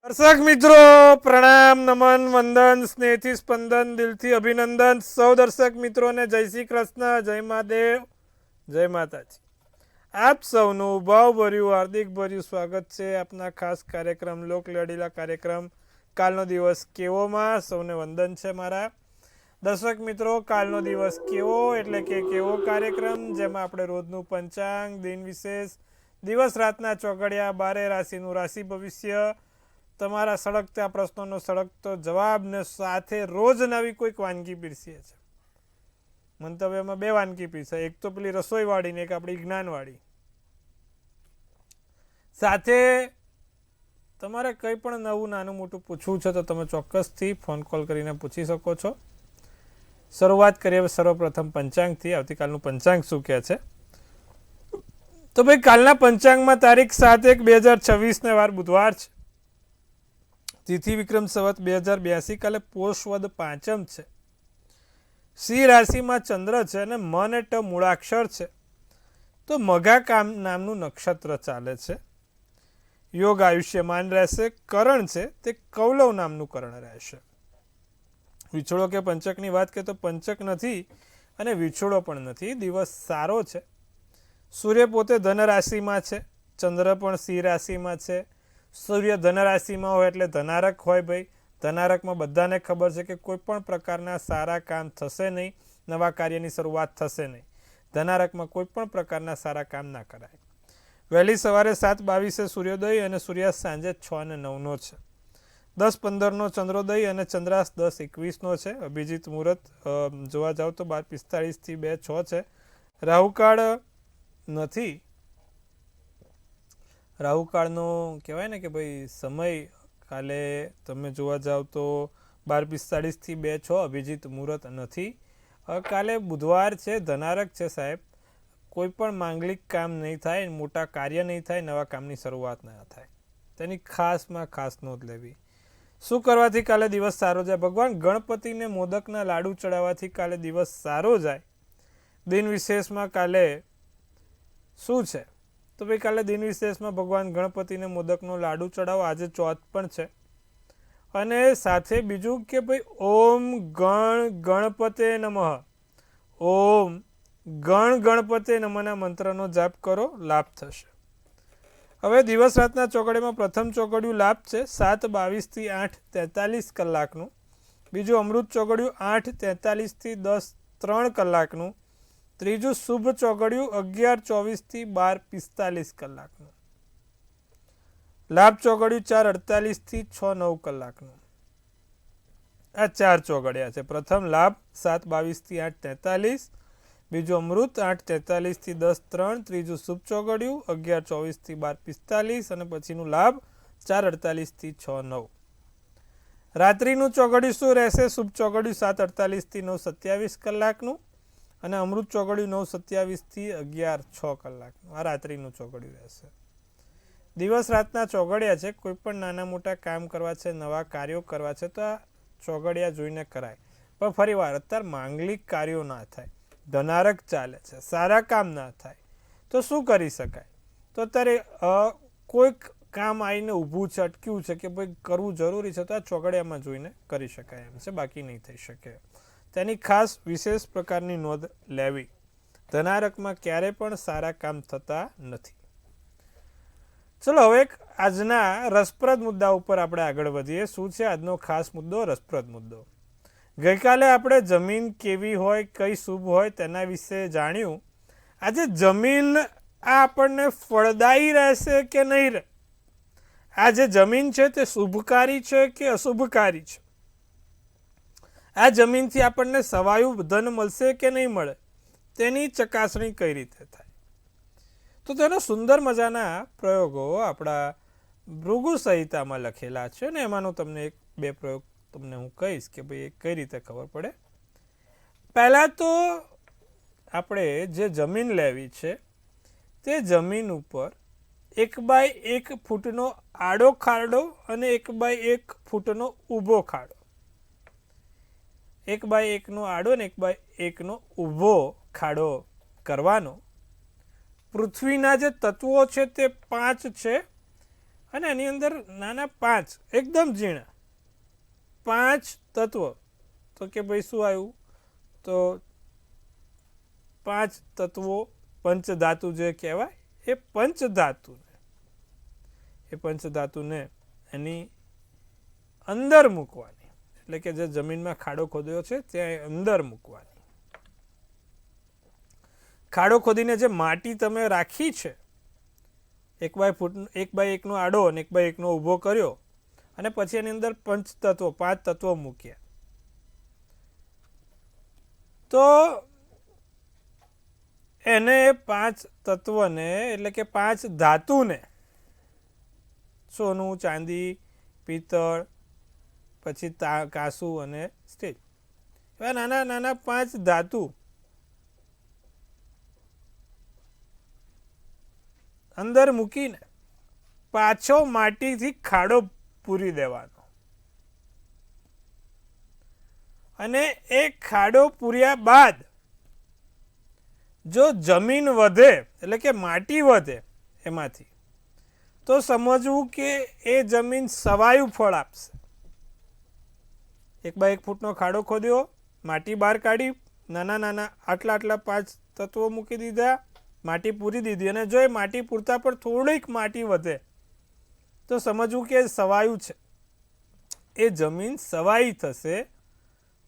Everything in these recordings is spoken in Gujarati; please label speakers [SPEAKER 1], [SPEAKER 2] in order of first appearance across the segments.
[SPEAKER 1] દર્શક મિત્રો પ્રણામ નમન વંદન સ્નેહથી સ્પંદન દિલથી અભિનંદન સૌ દર્શક મિત્રોને જય શ્રી કૃષ્ણ જય મહાદેવ જય માતાજી આપ સૌનું ભાવભર્યું હાર્દિક ભર્યું સ્વાગત છે આપના ખાસ કાર્યક્રમ લોકલાડીલા કાર્યક્રમ કાલનો દિવસ કેવોમાં સૌને વંદન છે મારા દર્શક મિત્રો કાલનો દિવસ કેવો એટલે કે કેવો કાર્યક્રમ જેમાં આપણે રોજનું પંચાંગ દિન વિશેષ દિવસ રાતના ચોઘડિયા 12 રાશિનું રાશિ ભવિષ્ય તમારા સળગતા પ્રશ્નોનો સળગતો જવાબ ને સાથે રોજ નવી કોઈક વાનગી પીરસીએ છે મંતવ્યમાં 2 વાનગી પીરસે એક તો પેલી રસોઈવાળી ને એક આપણી જ્ઞાનવાળી સાથે તમારે કંઈ પણ નવું નાનું મોટું પૂછવું છે તો તમે ચોક્કસથી ફોન કોલ કરીને પૂછી શકો છો શરૂઆત કરીએ સર્વપ્રથમ પંચાંગથી આવતીકાલનું પંચાંગ શું કહે છે તો ભાઈ કાલના પંચાંગમાં તારીખ 7/1/2026 ને વાર બુધવાર છે તિથિ વિક્રમ સંવત 2082 કાલે પોષ વદ પાંચમ છે સિંહ રાશિમાં ચંદ્ર છે અને મ અને ટ મૂળાક્ષર છે તો મઘા કામ નામનું નક્ષત્ર ચાલે છે યોગ આયુષ્યમાન રહેશે કરણ છે તે કૌલવ નામનું કરણ રહેશે વિછોડો કે પંચકની વાત કરીએ તો પંચક નથી અને વિછોડો પણ નથી દિવસ સારો છે સૂર્ય પોતે ધન રાશિમાં છે ચંદ્ર પણ સિંહ રાશિમાં છે સૂર્ય ધન રાશિમાં હોય એટલે ધનારક હોય ભાઈ ધનારકમાં બધાને ખબર છે કે કોઈ પણ પ્રકારના સારા કામ થશે નહીં નવા કાર્યની શરૂઆત થશે નહીં ધનારકમાં કોઈ પણ પ્રકારના સારા કામ ના કરાય વહેલી સવારે 7:22 સૂર્યોદય અને સૂર્યાસ્ત સાંજે 6:09 છે 10:15 ચંદ્રોદય અને ચંદ્રાસ્ત 10:21 છે અભિજીત મુહૂર્ત જોવા જાવ તો 12:45 થી 2:06 છે રાહુકાળ નથી રાહુકાળનો કહેવાય ને કે ભાઈ સમય કાલે તમે જોવા જાવ તો 12:45 થી 2:06 અભિજીત મુહૂર્ત નથી કાલે બુધવાર છે ધનારક છે સાહેબ કોઈ પણ માંગલિક કામ નહીં થાય મોટા કાર્ય નહીં થાય નવા કામની શરૂઆત ના થાય તેની ખાસમાં ખાસ નોંધ લેવી શું કરવાથી કાલે દિવસ સારો જાય ભગવાન ગણપતિને મોદકના લાડુ ચડાવવાથી કાલે દિવસ સારો જાય દિન વિશેષમાં કાલે શું છે તો ભાઈ કાલે દિન વિશેષમાં ભગવાન ગણપતિને મોદકનો લાડુ ચડાવો આજે ચોથ પણ છે અને સાથે બીજું કે ભાઈ ઓમ ગણપતે નમઃ ઓમ ગણપતે નમઃના મંત્રનો જાપ કરો લાભ થશે હવે દિવસ રાતના ચોઘડિયામાં પ્રથમ ચોઘડિયું લાભ છે 7:22 થી 8:43 કલાકનું બીજું અમૃત ચોઘડિયું 8:43 થી 10:03 કલાકનું ત્રીજું શુભ ચોઘડિયું 11:24 થી 12:45 કલાકનું લાભ ચોઘડિયું 4:48 થી 6:09 કલાકનું આ 4 ચોઘડિયા છે પ્રથમ લાભ 7:22 થી 8:43 બીજું અમૃત 8:43 થી 10:03 ત્રીજું શુભ ચોઘડિયું 11:24 થી 12:45 અને પછીનું લાભ 4:48 થી 6:09 રાત્રિનું ચોઘડિયું શું રહેશે શુભ ચોઘડિયું 7:48 થી 9:27 કલાકનું અને અમૃત ચોઘડિયું 9:27 થી 11:06 કલાકનું આ રાત્રિનું ચોઘડિયું રહેશે દિવસ રાતના ચોઘડિયા છે કોઈ પણ નાના મોટા કામ કરવા છે નવા કાર્યો કરવા છે તો આ ચોઘડિયા જોઈને કરાય પણ ફરી વાર અત્યારે માંગલિક કાર્યો ના થાય ધનારક ચાલે છે સારા કામ ના થાય તો શું કરી શકાય તો અત્યારે કોઈક કામ આવીને ઊભું છે અટક્યું છે કે ભાઈ કરવું જરૂરી છે તો આ ચોઘડિયામાં જોઈને કરી શકાય એમ છે બાકી નહીં થઈ શકે તેની ખાસ વિશેષ પ્રકારની નોંધ લેવી ધનારકમાં ક્યારે પણ સારા કામ થતા નથી ચલો હવે આજના રસપ્રદ મુદ્દા ઉપર આપણે આગળ વધીએ શું છે આજનો ખાસ મુદ્દો રસપ્રદ મુદ્દો ગઈકાલે આપણે જમીન કેવી હોય કઈ શુભ હોય તેના વિશે જાણ્યું આજે જમીન આ આપણને ફળદાયી રહેશે કે નહીં રહે આ જે જમીન છે તે શુભકારી છે કે અશુભકારી છે આ જમીનથી આપણને સવાયું ધન મળશે કે નહીં મળે તેની ચકાસણી કઈ રીતે થાય તો તેનો સુંદર મજાના પ્રયોગો આપણા ભૃગુ સંહિતામાં લખેલા છે અને એમાંનો તમને 1-2 પ્રયોગ તમને હું કહીશ કે ભાઈ એ કઈ રીતે ખબર પડે પહેલાં તો આપણે જે જમીન લેવી છે તે જમીન ઉપર 1x1 ફૂટનો આડો ખાડો અને 1x1 ફૂટનો ઊભો ખાડો 1x1 આડો અને 1x1 ઊભો ખાડો કરવાનો પૃથ્વીના જે તત્વો છે તે 5 છે અને એની અંદર નાના 5 એકદમ ઝીણા 5 તત્વો, તો કે ભાઈ શું આવ્યું, તો 5 તત્વો પંચધાતુ જે કહેવાય એ પંચધાતુને એની અંદર મૂકવાની, એટલે કે જે જમીનમાં ખાડો ખોદ્યો છે ત્યાં અંદર મૂકવાની. ખાડો ખોદીને જે માટી તમે રાખી છે 1x1 આડો અને 1x1 ઊભો કર્યો, અને પછી એની અંદર પંચતત્વો 5 તત્વો મૂક્યા, તો એને 5 તત્વને એટલે કે 5 ધાતુને સોનું, ચાંદી, પિત્તળ, પછી કાંસુ અને સ્ટીલ, એવા નાના નાના 5 ધાતુ અંદર મૂકીને પાછો માટીથી ખાડો પૂરી દેવાનો. અને એ ખાડો પૂર્યા બાદ જો જમીન વધે એટલે કે માટી વધે એમાંથી, તો સમજવું કે એ જમીન સવાયું ફળ આપશે. 1x1 ફૂટનો ખાડો ખોદ્યો, માટી બહાર કાઢી, નાના નાના આટલા 5 તત્વો મૂકી દીધા, માટી પૂરી દીધી, અને જો એ માટી પૂરતા પર થોડીક માટી વધે તો સમજવું કે સવાયું છે, એ જમીન સવાઈ થશે,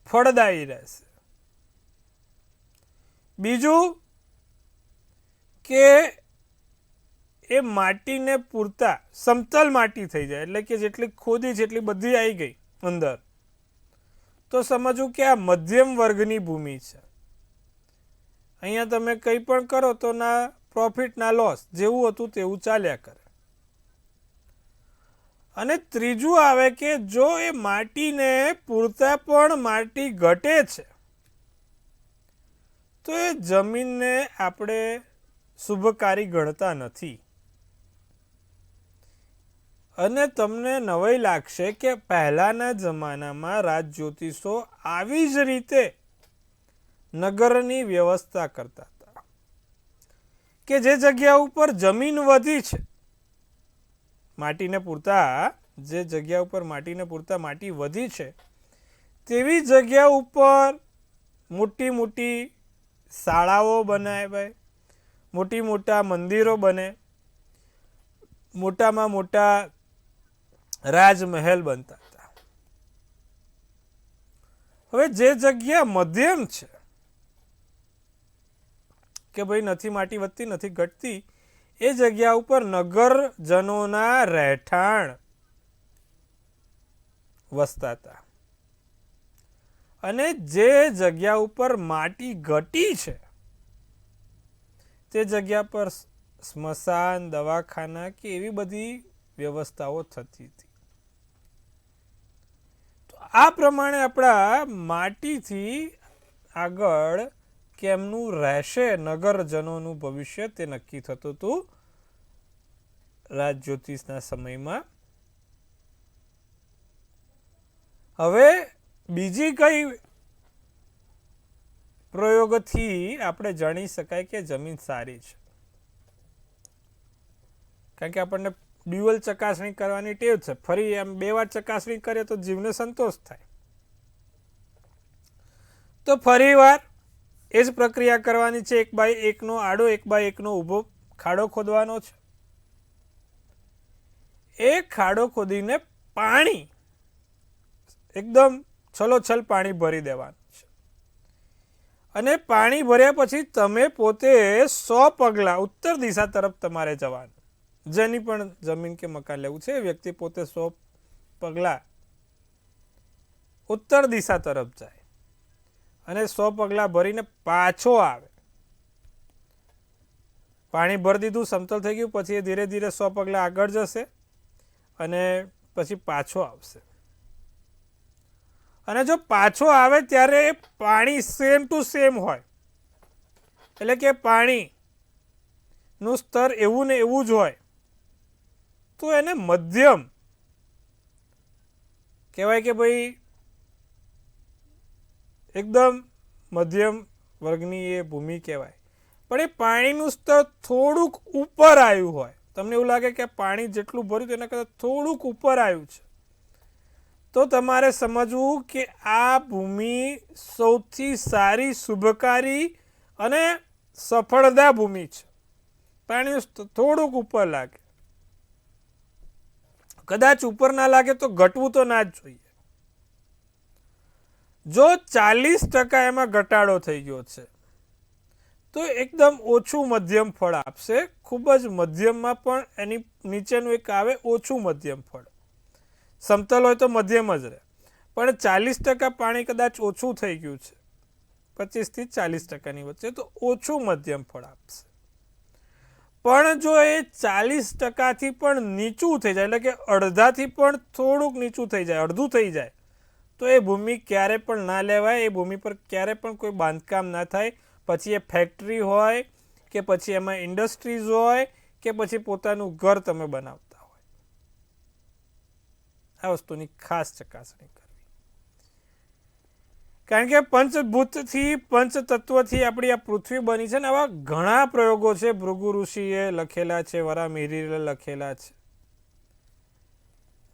[SPEAKER 1] ફળદાયી રહેશે. બીજું કે એ માટીને પૂરતા સમતલ માટી થઈ જાય, એટલે કે જેટલી ખોદી છે એટલી બધી આવી ગઈ અંદર, તો સમજવું કે આ મધ્યમ વર્ગની ભૂમિ છે. અહીંયા તમે કંઈ પણ કરો તો ના પ્રોફિટ ના લોસ, જેવું હતું તેવું ચાલ્યા કરે. અને ત્રીજું આવે કે જો એ માટીને પૂરતા પણ માટી ઘટે છે, તો એ જમીનને આપણે શુભકારી ગણતા નથી. અને તમને નવાઈ લાગશે કે પહેલાના જમાનામાં રાજ જ્યોતિષો આવી જ રીતે નગરની વ્યવસ્થા કરતા હતા, કે જે જગ્યા ઉપર જમીન વધી છે, જે જગ્યા ઉપર માટીને પૂરતા માટી વધી છે, તેવી જગ્યા ઉપર મોટી મોટી શાળાઓ બનાવાય, મોટા મંદિરો બને, મોટામાં મોટા રાજમહેલ બનતા હતા. હવે જે જગ્યા મધ્યમ છે, કે ભાઈ નથી માટી વધતી નથી ઘટતી, એ જગ્યા ઉપર નગરજનોના રહેઠાણ વસતા હતા. અને જે જગ્યા ઉપર માટી ઘટી છે તે જગ્યા પર સ્મશાન, દવાખાના કે એવી બધી વ્યવસ્થાઓ થતી હતી. તો આ પ્રમાણે આપણા માટીથી આગળ કેમનું રહેશે નગરજનોનું ભવિષ્ય તે નક્કી થતું હતું રાજ જ્યોતિષના સમયમાં. હવે બીજી કઈ પ્રયોગથી આપણે જાણી શકાય કે જમીન સારી છે? કારણ કે આપણને ડ્યુઅલ ચકાસણી કરવાની ટેવ છે, ફરી એમ 2 વાર ચકાસણી કરીએ તો જીવને સંતોષ થાય. તો ફરી વાર એ જ પ્રક્રિયા કરવાની છે. 1x1 આડો 1x1 ઊભો ખાડો ખોદવાનો છે. એ ખાડો ખોદીને પાણી એકદમ છલોછલ પાણી ભરી દેવાનું છે. અને પાણી ભર્યા પછી તમે પોતે 100 પગલાં ઉત્તર દિશા તરફ તમારે જવાનું. જેની પણ જમીન કે મકાન લેવું છે, એ વ્યક્તિ પોતે 100 પગલાં ઉત્તર દિશા તરફ જાય અને 100 પગલાં ભરીને પાછો આવે. પાણી ભરી દીધું, સમતલ થઈ ગયું, પછી એ ધીરે ધીરે 100 પગલાં આગળ જશે અને પછી પાછો આવશે. અને જો પાછો આવે ત્યારે પાણી સેમ ટુ સેમ હોય, એટલે કે પાણીનું સ્તર એવું ને એવું જ હોય, તો એને મધ્યમ કહેવાય કે ભાઈ એકદમ મધ્યમ વર્ગની એ ભૂમિ કહેવાય. પણ એ પાણીનું સ્તર થોડુંક ઉપર આવ્યું હોય તમને એવું લાગે કે પાણી જેટલું ભર્યું તેના કરતાં થોડુંક ઉપર આવ્યું છે, તો તમારે સમજવું કે આ ભૂમિ સૌથી સારી, શુભકારી અને સફળતા ભૂમિ છે. પાણી થોડુંક ઉપર લાગે, કદાચ ઉપર ના લાગે તો ઘટવું તો ના જ જોઈએ. જો 40% એમાં ઘટાડો થઈ ગયો છે તો એકદમ ઓછું મધ્યમ ફળ આપશે. ખૂબ જ મધ્યમમાં પણ એની નીચેનું એક આવે ઓછું મધ્યમ ફળ. સમતલ હોય તો મધ્યમ જ રહે, પણ 40% પાણી કદાચ ઓછું થઈ ગયું છે, 25 થી 40%ની વચ્ચે, તો ઓછું મધ્યમ ફળ આપશે. પણ જો એ 40%થી પણ નીચું થઈ જાય, એટલે કે અડધાથી પણ થોડુંક નીચું થઈ જાય, અડધું થઈ જાય, તો એ ભૂમિ ક્યારે પણ ના લેવાય. એ ભૂમિ પર ક્યારે પણ કોઈ બાંધકામ ના થાય. પછી એ ફેક્ટરી હોય કે પછી એમાં ઇન્ડસ્ટ્રીઝ હોય કે પછી પોતાનું ઘર તમે બનાવતા હોય, આ વસ્તુની ખાસ ચકાસણી કરવી. કારણ કે પંચભૂતથી, પંચતત્વથી આપણી આ પૃથ્વી બની છે ને. આવા ઘણા પ્રયોગો છે, ભૃગુ ઋષિએ લખેલા છે, વરામિહિરે લખેલા છે,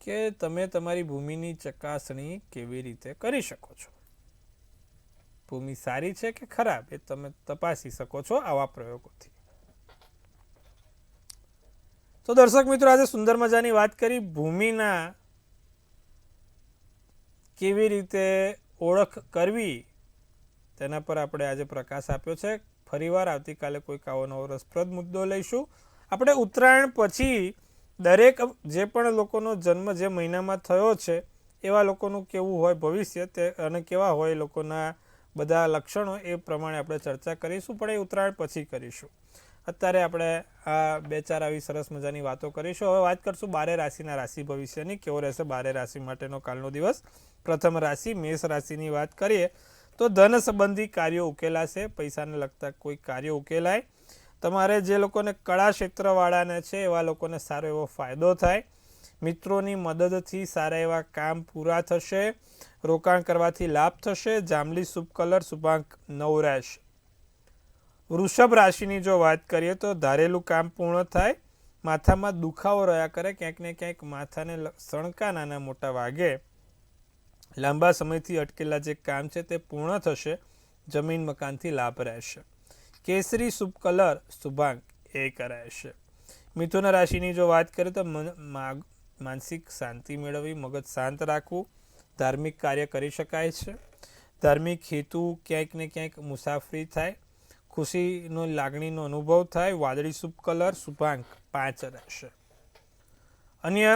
[SPEAKER 1] કે તમે તમારી ભૂમિની ચકાસણી કેવી રીતે કરી શકો છો. ભૂમિ સારી છે કે ખરાબ એ તમે તપાસી શકો છો આવા પ્રયોગોથી. તો દર્શક મિત્રો, આજે સુંદર મજાની વાત કરી ભૂમિના કેવી રીતે ઓળખ કરવી, તેના પર આપણે આજે પ્રકાશ આપ્યો છે. ફરીવાર આવતીકાલે કોઈક આવો નવો રસપ્રદ મુદ્દો લઈશું. આપણે ઉત્તરાયણ પછી દરેક જે પણ લોકોનો જન્મ જે મહિનામાં થયો છે એવા લોકોનું કેવું હોય ભવિષ્ય તે અને કેવા હોય લોકોના બધા લક્ષણો, એ પ્રમાણે આપણે ચર્ચા કરીશું, પણ એ ઉત્તરાયણ પછી કરીશું. અત્યારે આપણે આ 2-4 આવી સરસ મજાની વાતો કરીશું. હવે વાત કરશું 12 રાશિના રાશિ ભવિષ્યની. કેવો રહેશે 12 રાશિ માટેનો કાલનો દિવસ? પ્રથમ રાશિ મેષ રાશિની વાત કરીએ તો ધન સંબંધી કાર્યો ઉકેલાશે. પૈસાને લગતા કોઈ કાર્યો ઉકેલાય. તમારે જે લોકોને કળા ક્ષેત્રવાળાને છે એવા લોકોને સારો એવો ફાયદો થાય. મિત્રોની મદદથી સારા એવા કામ પૂરા થશે. રોકાણ કરવાથી લાભ થશે. જાંબલી શુભ કલર, શુભાંક 9 રહેશે. વૃષભ રાશિની જો વાત કરીએ તો ધારેલું કામ પૂર્ણ થાય. માથામાં દુખાવો રહ્યા કરે, ક્યાંક ને ક્યાંક માથાને સણકા નાના મોટા વાગે. લાંબા સમયથી અટકેલા જે કામ છે તે પૂર્ણ થશે. જમીન મકાનથી લાભ રહેશે. કેસરી શુભ કલર, શુભાંક 1 રહેશે. મિથુન રાશિની જો વાત કરીએ તો માનસિક શાંતિ મેળવવી, મગજ શાંત રાખવું. ધાર્મિક કાર્ય કરી શકાય છે. ધાર્મિક હેતુ ક્યાંક ને ક્યાંક મુસાફરી થાય. ખુશીનો લાગણીનો અનુભવ થાય. વાદળી શુભ કલર, શુભાંક 5 રહેશે. અન્ય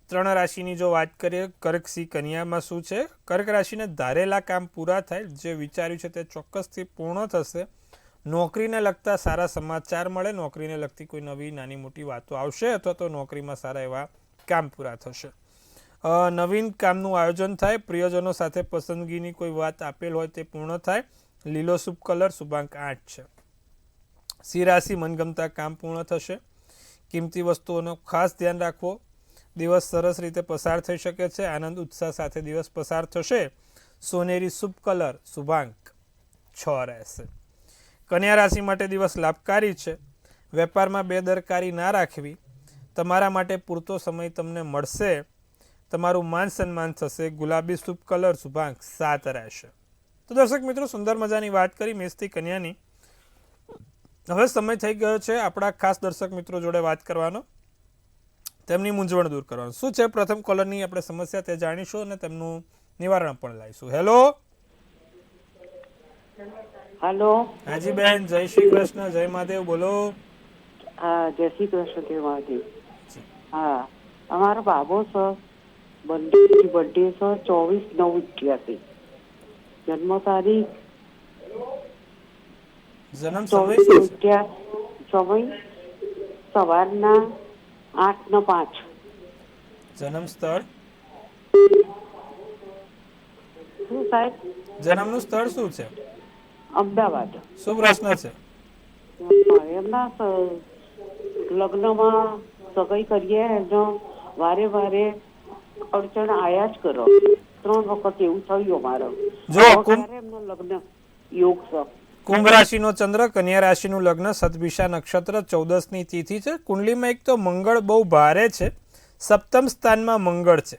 [SPEAKER 1] 3 રાશિની જો વાત કરીએ, કર્ક સિંહ કન્યામાં શું છે? કર્ક રાશિને ધારેલા કામ પૂરા થાય. જે વિચાર્યું છે તે ચોક્કસથી પૂર્ણ થશે. નોકરીને લગતા સારા સમાચાર મળે. નોકરીને લગતી કોઈ નવી નાની મોટી વાતો આવશે અથવા તો નોકરીમાં સારા એવા કામ પૂરા થશે. નવીન કામનું આયોજન થાય. પ્રિયજનો સાથે પસંદગીની કોઈ વાત આપેલ હોય તે પૂર્ણ થાય. લીલો શુભ કલર, શુભાંક 8 છે. સિંહ રાશિ મનગમતા કામ પૂર્ણ થશે. કિંમતી વસ્તુઓનો ખાસ ધ્યાન રાખવો. દિવસ સરસ રીતે પસાર થઈ શકે છે. આનંદ ઉત્સાહ સાથે દિવસ પસાર થશે. સોનેરી શુભ કલર, શુભાંક 6 રહેશે. કન્યા રાશિ માટે દિવસ લાભકારી છે. વેપારમાં બેદરકારી ના રાખવી. તમારા માટે પૂરતો સમય તમને મળશે. તમારું માન સન્માન થશે. ગુલાબી શુભ કલર, શુભાંક 7 રહેશે. તો દર્શક મિત્રો, સુંદર મજાની વાત કરી મેષથી કન્યાની. હવે સમય થઈ ગયો છે આપણા ખાસ દર્શક મિત્રો જોડે વાત કરવાનો, તેમની મૂંઝવણ દૂર કરવાનો. શું છે પ્રથમ કોલરની આપણે સમસ્યા તે જાણીશું અને તેમનું નિવારણ પણ લાવીશું. હેલો.
[SPEAKER 2] હેલો.
[SPEAKER 1] હાજી બેન, જય શ્રી કૃષ્ણ, જય મહાદેવ, બોલો.
[SPEAKER 2] હા, જય શ્રી કૃષ્ણ, જય મહાદેવ. હા, અમારો બાબો છે, બર્થડે છે 24/9/81. જન્મ તારીખ
[SPEAKER 1] જન્મ સમય શું છે?
[SPEAKER 2] 24/9/81. સમય સવારના 8:05.
[SPEAKER 1] જન્મ સ્થળ?
[SPEAKER 2] શું સાહેબ?
[SPEAKER 1] જન્મનું સ્થળ શું છે?
[SPEAKER 2] અમદાવાદ.
[SPEAKER 1] શું પ્રશ્ન છે?
[SPEAKER 2] એમના લગ્નમાં સગાઈ કરીએ એનો વારે વારે અડચણ આયા જ કરો. 3 વખત એવું થયું અમારે.
[SPEAKER 1] જો
[SPEAKER 2] ક્યારે એમનો લગ્ન યોગ છે?
[SPEAKER 1] કુંભ રાશિનો ચંદ્ર, કન્યા રાશિનું લગ્ન, સતભિષા નક્ષત્ર, 14ની તિથિ છે. કુંડલીમાં એક તો મંગળ બહુ ભારે છે, સપ્તમ સ્થાનમાં મંગળ છે.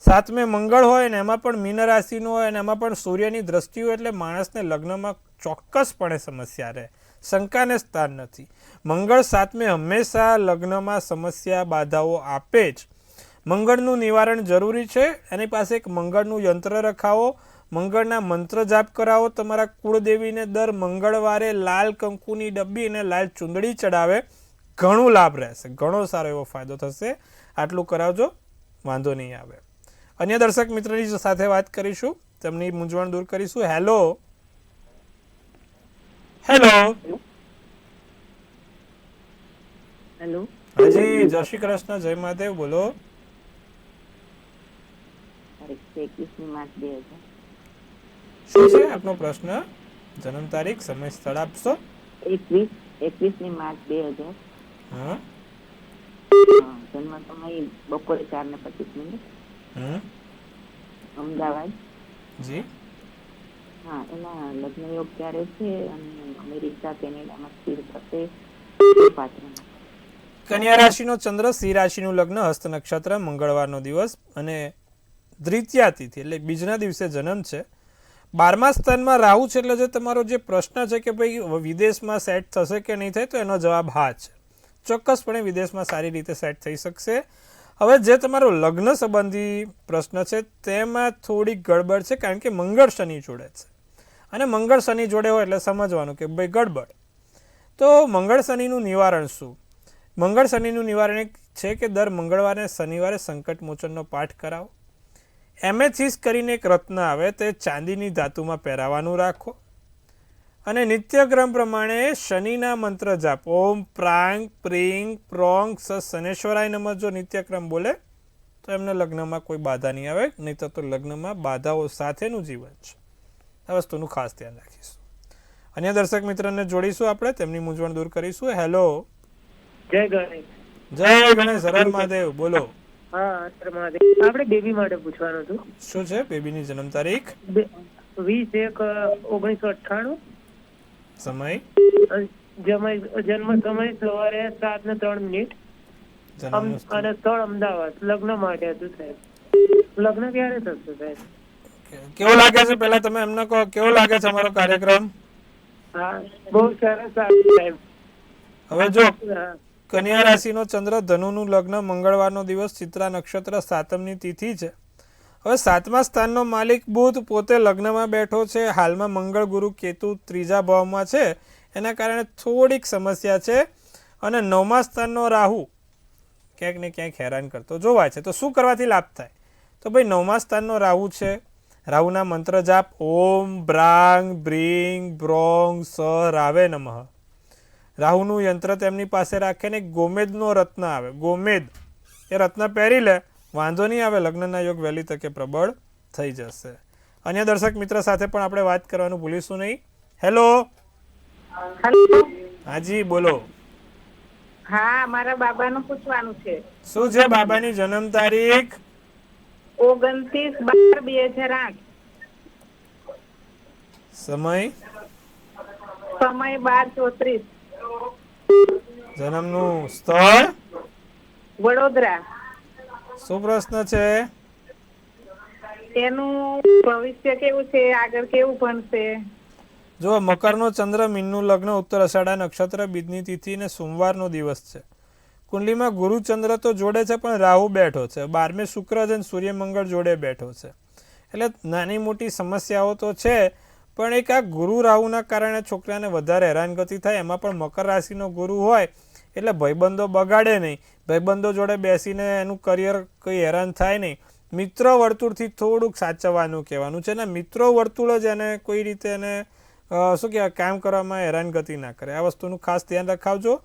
[SPEAKER 1] સાતમે મંગળ હોય ને એમાં પણ મીન રાશિનું હોય ને એમાં પણ સૂર્યની દ્રષ્ટિ હોય એટલે માણસને લગ્નમાં ચોક્કસપણે સમસ્યા રહે, શંકાને સ્થાન નથી. મંગળ સાતમે હંમેશા લગ્નમાં સમસ્યા બાધાઓ આપે જ. મંગળનું નિવારણ જરૂરી છે. એની પાસે એક મંગળનું યંત્ર રખાવો, મંગળના મંત્ર જાપ કરાવો. તમારા કુળદેવીને દર મંગળવારે લાલ કંકુની ડબ્બી અને લાલ ચૂંદડી ચડાવે, ઘણું લાભ રહેશે, ઘણો સારો એવો ફાયદો થશે. આટલું કરાવજો, વાંધો નહીં આવે. અન્ય દર્શક મિત્રની સાથે વાત કરીશું, તેમની મૂંઝવણ દૂર કરીશું. Hello hello
[SPEAKER 2] hello.
[SPEAKER 1] હાજી, જય શ્રી કૃષ્ણ, જય મહાદેવ. બોલો.
[SPEAKER 2] 21 માર્ચ 2000.
[SPEAKER 1] શું છે આપનો પ્રશ્ન? જન્મ તારીખ, સમય, સ્થળ આપશો.
[SPEAKER 2] 21 માર્ચ 2000.
[SPEAKER 1] હા,
[SPEAKER 2] જન્મ સમય બપોરે 4:25. અમદાવાદ.
[SPEAKER 1] જી.
[SPEAKER 2] હા, એના લગ્ન યોગ ક્યારે છે અને અમેરિકા કેનેડામાં સ્થિર થશે પાત્રમાં.
[SPEAKER 1] કન્યા રાશિનો ચંદ્ર, સિંહ રાશિનું લગ્ન, હસ્ત નક્ષત્ર, મંગળવારનો દિવસ અને દ્વિતીયા તિથિ એટલે બીજના દિવસે જન્મ છે. 12મા સ્થાનમાં રાહુ છે એટલે જે તમારો જે પ્રશ્ન છે કે ભાઈ વિદેશમાં સેટ થશે કે નહીં થાય, તો એનો જવાબ હા છે. ચોક્કસપણે વિદેશમાં સારી રીતે સેટ થઈ શકશે. હવે જે તમારો લગ્ન સંબંધી પ્રશ્ન છે તેમાં થોડીક ગડબડ છે, કારણ કે મંગળ શનિ જોડે છે અને મંગળ શનિ જોડે હોય એટલે સમજવાનું કે ભાઈ ગડબડ. તો મંગળ શનિનું નિવારણ શું? મંગળ શનિનું નિવારણ એક છે કે દર મંગળવારે શનિવારે સંકટ મોચનનો પાઠ કરાવો. એમેથિસ કરીને એક રત્ન આવે, તે ચાંદીની ધાતુમાં પહેરાવાનું રાખો અને નિત્યક્રમ પ્રમાણે શનિના મંત્ર જાપ, ઓમ પ્રાંગ પ્રીંગ પ્રોંગ શનેશ્વરાય નમઃ જો નિત્યક્રમ બોલે તો એમને લગ્નમાં કોઈ બાધા નહીં આવે, નહીં તો લગ્નમાં બાધાઓ સાથેનું જીવન છે. આ વસ્તુનું ખાસ ધ્યાન રાખીશું. અન્ય દર્શક મિત્રને જોડીશું આપણે, તેમની મૂંઝવણ દૂર કરીશું. હેલો.
[SPEAKER 3] જય ગણેશ.
[SPEAKER 1] જય ગણેશ, હર મહાદેવ. બોલો.
[SPEAKER 3] હા, હર મહાદેવ. આપણે બેબી માટે પૂછવાનું હતું.
[SPEAKER 1] શું છે બેબીની જન્મ તારીખ?
[SPEAKER 3] 20/1/1998.
[SPEAKER 1] સમય?
[SPEAKER 3] જન્મ સમય સવારે 7:03. અને સ્થળ અમદાવાદ. લગ્ન માટે હતું સાહેબ. લગ્ન ક્યારે થશે સાહેબ?
[SPEAKER 1] કેવો લાગે છે પહેલા તમે એમને કહો, કેવો લાગે છે અમારો કાર્યક્રમ?
[SPEAKER 3] હા, બહુ સરસ સાહેબ.
[SPEAKER 1] હવે જો કન્યા રાશિનો ચંદ્ર, ધનુનું લગ્ન, મંગળવારનો દિવસ, ચિત્રા નક્ષત્ર, 7મની તિથિ છે. હવે 7મા સ્થાનનો માલિક બુધ પોતે લગ્નમાં બેઠો છે. હાલમાં મંગળ ગુરુ કેતુ 3જા ભાવમાં છે, એના કારણે થોડીક સમસ્યા છે. અને 9મા સ્થાનનો રાહુ ક્યાંક ને ક્યાંક હેરાન કરતો જોવાય છે. તો શું કરવાથી લાભ થાય? તો ભાઈ 9મા સ્થાનનો રાહુ છે, રાહુના મંત્ર જાપ, ઓમ બ્રાંગ બ્રીંગ બ્રોંગ સ રાવે નમઃ. રાહુનું યંત્ર તેમની પાસે રાખે ને ગોમેદનો રત્ન આવે, ગોમેદ એ રત્ન પહેરી લે, વાંધો નહીં આવે, લગ્નના યોગ વહેલી તકે પ્રબળ થઈ જશે. અન્ય દર્શક મિત્ર સાથે પણ આપણે વાત કરવાનું ભૂલીશું નહીં. હેલો. હાજી, બોલો.
[SPEAKER 4] હા, મારા બાબાનું પૂછવાનું છે.
[SPEAKER 1] શું છે બાબાની જન્મ તારીખ?
[SPEAKER 4] 29/12/2008.
[SPEAKER 1] સમય?
[SPEAKER 4] સમય 12:34.
[SPEAKER 1] જન્મનું સ્થળ?
[SPEAKER 4] વડોદરા.
[SPEAKER 1] શું પ્રશ્ન છે?
[SPEAKER 4] એનું ભવિષ્ય કેવું છે, આગળ કેવું ભણશે?
[SPEAKER 1] જો મકરનો ચંદ્ર, મીનનું લગ્ન, ઉત્તર અષાઢા નક્ષત્ર, બીજની તિથિ ને સોમવારનો દિવસ છે. કુંડલીમાં ગુરુ ચંદ્ર તો જોડે છે પણ રાહુ બેઠો છે. 12મે શુક્ર અને સૂર્ય મંગળ જોડે બેઠો છે. એટલે નાની મોટી સમસ્યાઓ તો છે, પણ એક આ ગુરુ રાહુના કારણે છોકરાને વધારે હેરાનગતિ થાય. એમાં પણ મકર રાશિનો ગુરુ હોય એટલે ભાઈબંધો બગાડે નહીં, ભાઈબંધો જોડે બેસીને એનું કરિયર કંઈ હેરાન થાય નહીં. મિત્ર વર્તુળથી થોડુંક સાચવવાનું કહેવાનું છે ને. મિત્રો વર્તુળ જ એને કોઈ રીતે એને શું કહેવાય કામ કરવામાં હેરાનગતિ ના કરે. આ વસ્તુનું ખાસ ધ્યાન રખાવજો.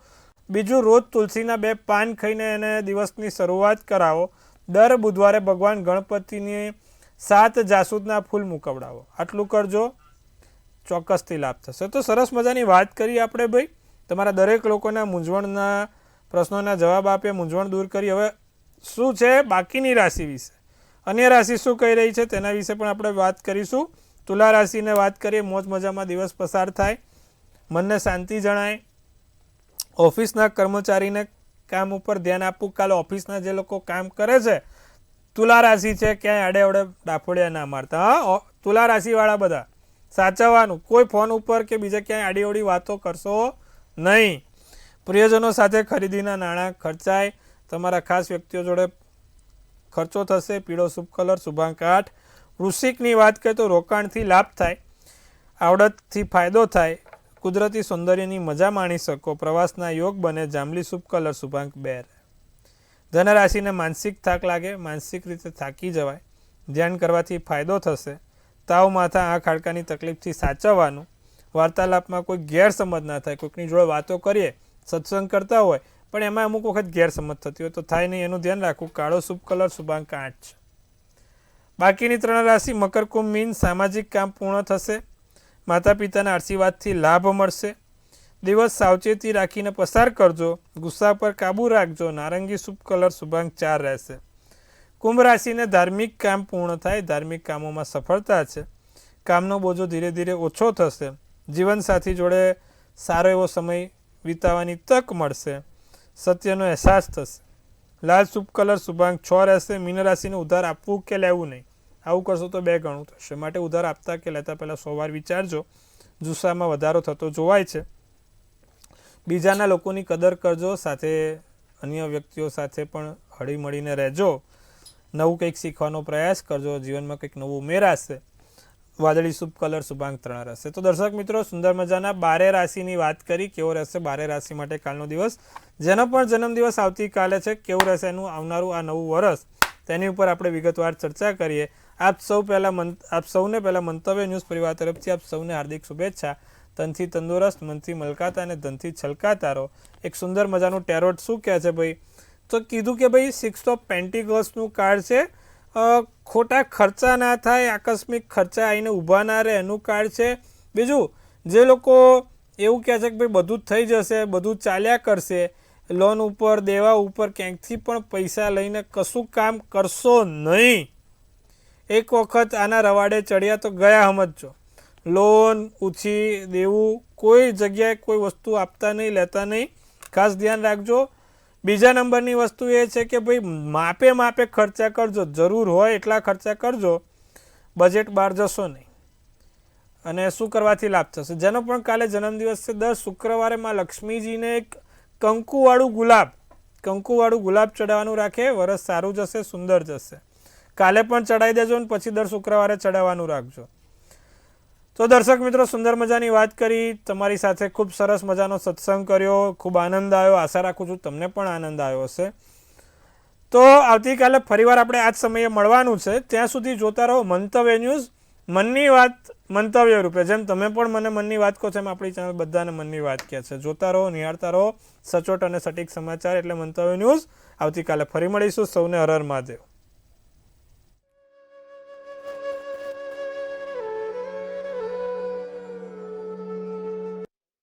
[SPEAKER 1] બીજું, રોજ તુલસીના 2 પાન ખાઈને એને દિવસની શરૂઆત કરાવો. દર બુધવારે ભગવાન ગણપતિની 7 જાસૂદના ફૂલ મુકવડાવો. આટલું કરજો, ચોક્કસથી લાભ થશે. તો સરસ મજાની વાત કરી આપણે ભાઈ, તમારા દરેક લોકોના મૂંઝવણના પ્રશ્નોના જવાબ આપીએ, મૂંઝવણ દૂર કરી. હવે શું છે બાકીની રાશિ વિશે, અન્ય રાશિ શું કહી રહી છે તેના વિશે પણ આપણે વાત કરીશું. તુલા રાશિને વાત કરીએ, મોજ મજામાં દિવસ પસાર થાય. મનને શાંતિ જણાય. ઓફિસના કર્મચારીને કામ ઉપર ધ્યાન આપવું. કાલે ઓફિસના જે લોકો કામ કરે છે, તુલા રાશિ છે, ક્યાંય આડે અવડે ડાફોડિયા ના મારતા. હા, તુલા રાશિવાળા બધા સાચવવાનું. કોઈ ફોન ઉપર કે બીજે ક્યાંય આડી અવડી વાતો કરશો નહીં. પ્રિયજનો સાથે ખરીદીના નાણાં ખર્ચાય. તમારા ખાસ વ્યક્તિઓ જોડે ખર્ચો થશે. પીળો શુભ કલર, શુભાંક 8. વૃશ્ચિકની વાત કરીએ તો રોકાણથી લાભ થાય, આવડતથી ફાયદો થાય, કુદરતી સૌંદર્યની મજા માણી શકો, પ્રવાસના યોગ બને. જાંબલી શુભ કલર, શુભાંક 2. ધનરાશિને માનસિક થાક લાગે, માનસિક રીતે થાકી જવાય, ધ્યાન કરવાથી ફાયદો થશે. તાવ, માથા, આંખ હાડકાની તકલીફથી સાચવવાનું. વાર્તાલાપમાં કોઈ ગેરસમજ ના થાય. કોઈકની જોડે વાતો કરીએ, સત્સંગ કરતા હોય પણ એમાં અમુક વખત ગેરસમજ થતી હોય તો થાય નહીં, એનું ધ્યાન રાખવું. કાળો શુભ કલર, શુભાંક 8 છે. બાકીની 3 રાશિ મકર, કુંભ, મીન. સામાજિક કામ પૂર્ણ થશે, માતા પિતાના આશીર્વાદથી લાભ મળશે. દિવસ સાવચેતી રાખીને પસાર કરજો, ગુસ્સા પર કાબુ રાખજો. નારંગી શુભ કલર, શુભાંક 4 રહેશે. કુંભ રાશિને ધાર્મિક કામ પૂર્ણ થાય, ધાર્મિક કામોમાં સફળતા છે. કામનો બોજો ધીરે ધીરે ઓછો થશે. જીવનસાથી જોડે સારો એવો સમય વિતાવવાની તક મળશે. સત્યનો અહેસાસ થશે. લાલ શુભ કલર, શુભાંક 6 રહેશે. મીન રાશિને ઉધાર આપવું કે લેવું નહીં. આવું કરશો તો 2 ગણું થશે. માટે ઉધાર આપતા કે લેતા પહેલાં 100 વાર વિચારજો. જુસ્સામાં વધારો થતો જોવાય છે. બીજાના લોકોની કદર કરજો. સાથે અન્ય વ્યક્તિઓ સાથે પણ હળી મળીને રહેજો. નવું કંઈક શીખવાનો પ્રયાસ કરજો. જીવનમાં કંઈક નવું ઉમેરાશે. વાદળી શુભ કલર, શુભાંક 3 રહેશે. તો દર્શક મિત્રો, સુંદર મજાના 12 રાશિની વાત કરી. કેવો રહેશે 12 રાશિ માટે કાલનો દિવસ? જેનો પણ જન્મદિવસ આવતીકાલે છે, કેવું રહેશે એનું આવનારું આ નવું વર્ષ, તેની ઉપર આપણે વિગતવાર ચર્ચા કરીએ. આપ સૌને પહેલાં મંતવ્ય ન્યૂઝ પરિવાર તરફથી આપ સૌને હાર્દિક શુભેચ્છા. તનથી તંદુરસ્ત, મનથી મલકાતા અને ધનથી છલકાતા રહો. એક સુંદર મજાનું ટેરોટ શું કહે છે ભાઈ? તો કીધું કે ભાઈ 6 ઓફ પેન્ટિકલ્સનું કાર્ડ છે. ખોટા ખર્ચા ના થાય, આકસ્મિક ખર્ચા આવીને ઊભા ના રહે એનું કાર્ડ છે. બીજું, જે લોકો એવું કહે છે કે ભાઈ બધું જ થઈ જશે, બધું ચાલ્યા કરશે, લોન ઉપર, દેવા ઉપર ક્યાંકથી પણ પૈસા લઈને કશું કામ કરશો નહીં. એક વખત આના રવાડે ચડ્યા તો ગયા સમજો. લોન, ઉછી, દેવું, કોઈ જગ્યાએ કોઈ વસ્તુ આપતા નહીં, લેતા નહીં. ખાસ ધ્યાન રાખજો. બીજા નંબરની વસ્તુ એ છે કે ભાઈ માપે ખર્ચા કરજો. જરૂર હોય એટલા ખર્ચા કરજો, બજેટ બહાર જશો નહીં. અને શું કરવાથી લાભ થશે? જેનો પણ કાલે જન્મદિવસ છે, દર શુક્રવારે માં લક્ષ્મીજીને એક કંકુવાળું ગુલાબ ચડાવવાનું રાખે. વરસ સારું જશે, સુંદર જશે. કાલે પણ ચડાવી દેજો અને પછી દર શુક્રવારે ચડાવવાનું રાખજો. તો દર્શક મિત્રો, સુંદર મજાની વાત કરી. તમારી સાથે ખૂબ સરસ મજાનો સત્સંગ કર્યો. ખૂબ આનંદ આવ્યો. આશા રાખું છું તમને પણ આનંદ આવ્યો હશે. તો આવતીકાલે ફરીવાર આપણે આ જ સમયે મળવાનું છે. ત્યાં સુધી જોતા રહો મંતવ્ય ન્યૂઝ, મનની વાત મંતવ્ય રૂપે. જેમ તમે પણ મને મનની વાત કહો છો, એમ આપણી ચેનલ બધાને મનની વાત કહે છે. જોતા રહો, નિહાળતા રહો સચોટ અને સટીક સમાચાર એટલે મંતવ્ય ન્યૂઝ. આવતીકાલે ફરી મળીશું. સૌને હર હર મહાદેવ.